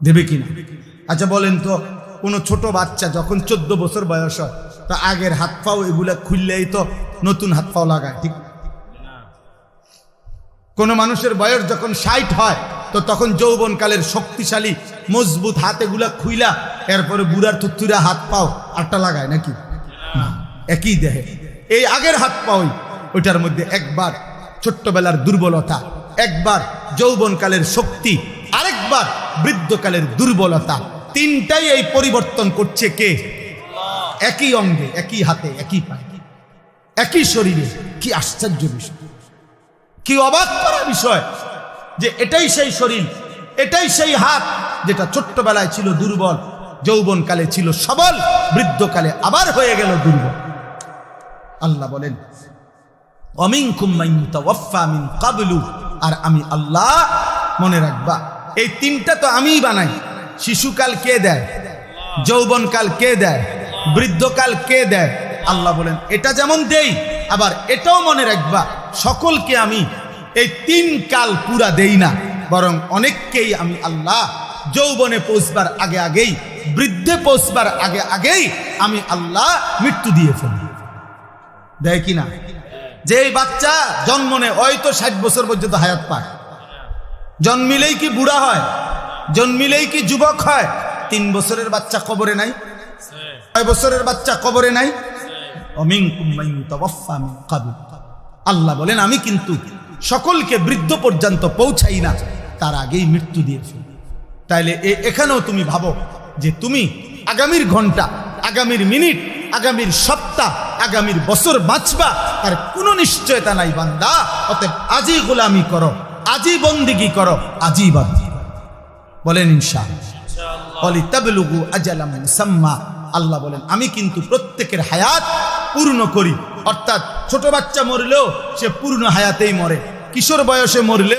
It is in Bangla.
দেবে কিনা? আচ্ছা বলেন তো, কোনো ছোট বাচ্চা যখন 14 বছর বয়স হয়, তো আগের হাত পাও এগুলা খুললেই তো নতুন হাত পাও লাগায়, ঠিক? কোন মানুষের বয়স যখন 60 হয়, তো তখন যৌবনকালের শক্তিশালী মজবুত হাত এগুলা খুইলা এরপরে বুড়ার থুতুরা হাত পাও আটটা লাগায় নাকি? একই দেহে এই আগের হাত পাওই, ওইটার মধ্যে একবার ছোট্টবেলার দুর্বলতা, একবার যৌবনকালের শক্তি, আরেকবার বৃদ্ধকালের দুর্বলতা, তিনটাই এই পরিবর্তন করছে কে? একই অঙ্গে, একই হাতে, একই পায়ে, একই শরীরে। কি আশ্চর্য বিষয়, কি অবাক করা বিষয় যে এটাই সেই শরীর, এটাই সেই হাত যেটা ছোট্টবেলায় ছিল দুর্বল, যৌবনকালে ছিল সবল, বৃদ্ধকালে আবার হয়ে গেল দুর্বল। আল্লাহ বলেন ওয়ামিনকুম মান ইউতাওয়াফা মিন ক্বাবলু, আর আমি আল্লাহ, মনে রাখবা এই তিনটা তো আমিই বানাই। শিশুকাল কে দেয়? যৌবনকাল কে দেয়? বৃদ্ধকাল কে দেয়? আল্লাহ বলেন এটা যেমন দেই, আবার এটাও মনে রাখবা সকলকে আমি এই 3 কাল পুরা দেই না, বরং অনেককেই আমি আল্লাহ যৌবনে পৌঁছবার আগে আগেই, বৃদ্ধে পৌঁছবার আগে আগেই আমি আল্লাহ মৃত্যু দিয়ে ফেলি। দেয় কিনা? যে বাচ্চা জন্ম নেয় হয়তো 60 বছর পর্যন্ত হায়াত পায়, জন্মিলেই কি বুড়া হয়? জন্মিলেই কি যুবক হয়? 3 বছরের বাচ্চা কবরে নাই? 6 বছরের বাচ্চা কবরে নাই? ওয়ামিনকুম মান ইউতাওয়াফা মিন ক্বাবল। আল্লাহ বলেন আমি কিন্তু সকলকে বৃদ্ধ পর্যন্ত পৌঁছাই না, তার আগেই মৃত্যু দিয়ে ফেলি। তাইলে এখানেও তুমি ভাবো যে তুমি আগামীর ঘন্টা, আগামীর মিনিট, আগামীর সপ্তাহ, আগামীর বছর বাঁচবা তার কোনো নিশ্চয়তা নাই বান্দা। অতএব আজই গোলামি করো, আজই বন্দিগি করো, আজই বাঁধি। বলেন ইনশাআল্লাহ। ওয়ালিতাবলুগু আজালাম মুসাম্মা। আল্লাহ বলেন আমি কিন্তু প্রত্যেকের হায়াত পূর্ণ করি, অর্থাৎ ছোট বাচ্চা মরলেও সে পূর্ণ হায়াতেই মরে, কিশোর বয়সে মরলেও